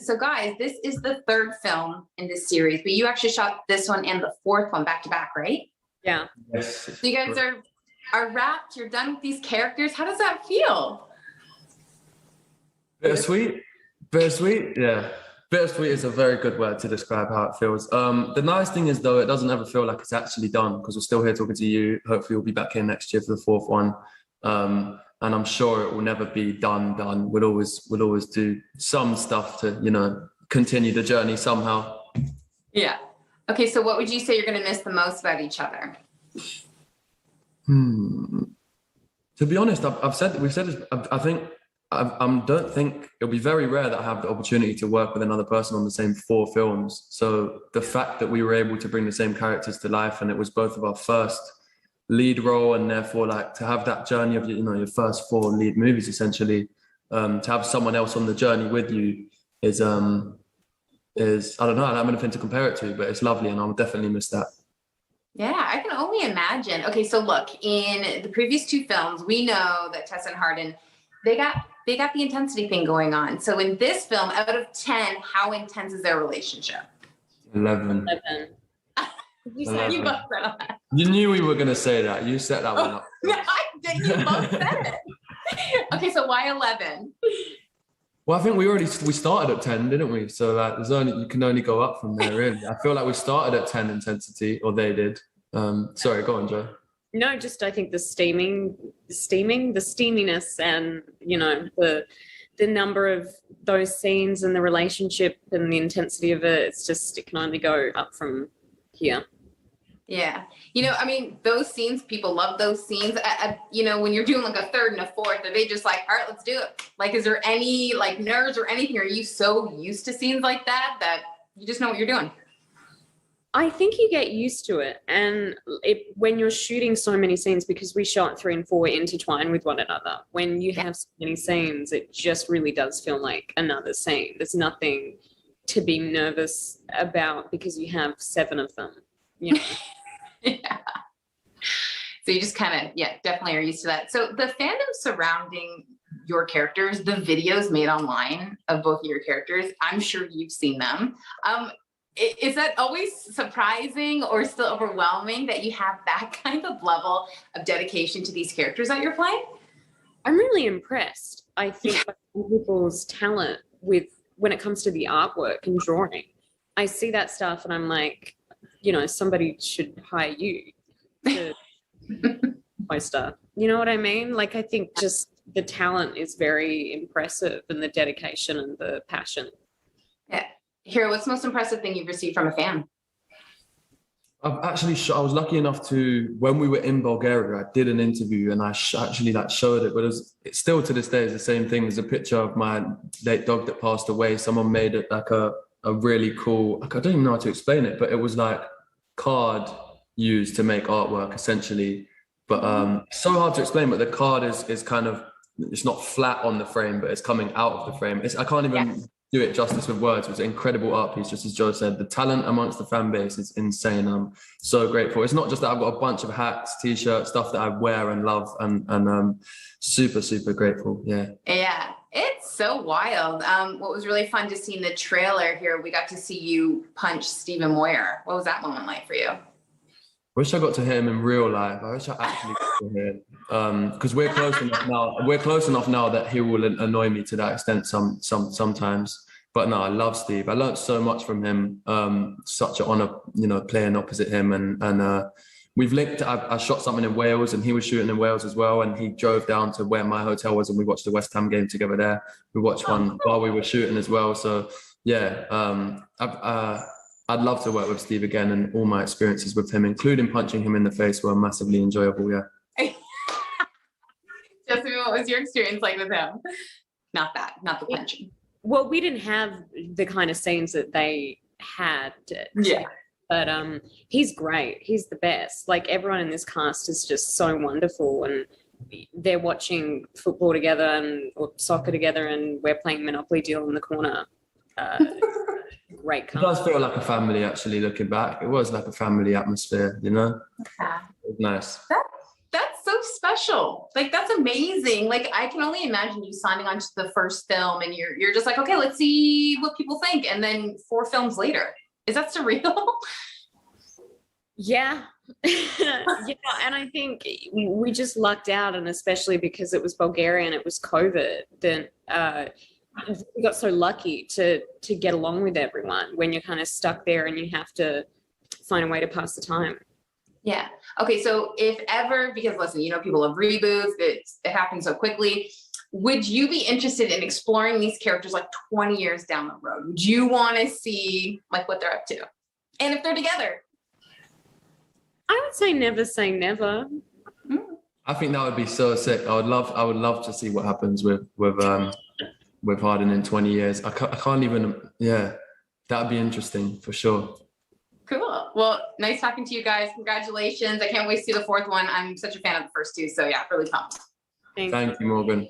So guys, this is the third film in this series, but you actually shot this one and the fourth one back to back, right? Yeah. Yes. So you guys are wrapped, you're done with these characters. How does that feel? Bittersweet. Bittersweet, yeah. Bittersweet is a very good word to describe how it feels. The nice thing is, though, it doesn't ever feel like it's actually done because we're still here talking to you. Hopefully we'll be back here next year for the fourth one. And I'm sure it will never be done. We'll always do some stuff to, you know, continue the journey somehow. Yeah. Okay, so what would you say you're going to miss the most about each other? To be honest, we've said this, I think, I don't think it'll be very rare that I have the opportunity to work with another person on the same 4 films. So the fact that we were able to bring the same characters to life, and it was both of our first lead role, and therefore like to have that journey of, you know, your first 4 lead movies essentially, to have someone else on the journey with you is I don't know, I don't have anything to compare it to, but it's lovely and I'll definitely miss that. Yeah, I can only imagine. Okay, so look, in the previous 2 films, we know that Tessa and Hardin, they got the intensity thing going on. So in this film, out of 10, how intense is their relationship? 11. You said you both said that. You knew we were going to say that. You set that one up. Yeah, I did. You both said it. Okay, so why 11? Well, I think we started at 10, didn't we? So like, you can only go up from there, really. I feel like we started at 10 intensity, or they did. Sorry, go on, Jo. No, just I think the steaminess, and you know the number of those scenes and the relationship and the intensity of it. It can only go up from here. Yeah, you know, I mean, those scenes, people love those scenes. You know, when you're doing like a third and a fourth, are they just like, all right, let's do it? Like, is there any like nerves or anything? Are you so used to scenes like that you just know what you're doing? I think you get used to it, and when you're shooting so many scenes, because we shot 3 and 4 intertwined with one another, when you have so many scenes, it just really does feel like another scene. There's nothing to be nervous about because you have 7 of them, you know. Yeah. So you just kind of, definitely are used to that. So the fandom surrounding your characters, the videos made online of both of your characters, I'm sure you've seen them. Is that always surprising or still overwhelming that you have that kind of level of dedication to these characters that you're playing? I'm really impressed, I think, by people's talent when it comes to the artwork and drawing. I see that stuff and I'm like, you know, somebody should hire you to poster. You know what I mean? Like, I think just the talent is very impressive, and the dedication and the passion. Yeah. Hero, what's the most impressive thing you've received from a fan? I was lucky enough to, when we were in Bulgaria, I did an interview and I actually like showed it, but it's still to this day is the same thing. There's a picture of my late dog that passed away. Someone made it like a really cool, I don't even know how to explain it, but it was like card used to make artwork essentially. But so hard to explain, but the card is kind of, it's not flat on the frame, but it's coming out of the frame. I can't even do it justice with words. It was an incredible art piece, just as Jo said. The talent amongst the fan base is insane. I'm so grateful. It's not just that I've got a bunch of hats, t-shirts, stuff that I wear and love, and super, super grateful. Yeah. Yeah, it's so wild. What was really fun to see in the trailer here, we got to see you punch Stephen Moyer. What was that moment like for you? I wish I got to hear him in real life. I wish I actually got to hear him. Because we're close enough now. We're close enough now that he will annoy me to that extent sometimes. But no, I love Steve. I learned so much from him. Such an honor, you know, playing opposite him. And we've linked. I shot something in Wales, and he was shooting in Wales as well. And he drove down to where my hotel was, and we watched the West Ham game together there. We watched one while we were shooting as well. So yeah, I'd love to work with Steve again, and all my experiences with him, including punching him in the face, were massively enjoyable. Yeah. Josephine, what was your experience like with him? Not the punching. Well, we didn't have the kind of scenes that they had. But he's great. He's the best. Like, everyone in this cast is just so wonderful, and they're watching football together or soccer together, and we're playing Monopoly Deal in the corner. Great cast. It does feel like a family, actually, looking back. It was like a family atmosphere, you know? Yeah. It was nice. That's so special. Like, that's amazing. Like, I can only imagine you signing on to the first film and you're just like, okay, let's see what people think. And then 4 films later, is that surreal? Yeah. Yeah. And I think we just lucked out, and especially because it was Bulgaria and it was COVID, then we got so lucky to get along with everyone when you're kind of stuck there and you have to find a way to pass the time. Yeah. Okay. So if ever, because listen, you know, people love reboots, it happens so quickly. Would you be interested in exploring these characters like 20 years down the road? Would you want to see like what they're up to? And if they're together? I would say never. I think that would be so sick. I would love to see what happens with Harden in 20 years. I can't even, yeah, that'd be interesting for sure. Cool. Well, nice talking to you guys. Congratulations. I can't wait to see the 4th one. I'm such a fan of the first 2. So yeah, really pumped. Thank you, Morgan.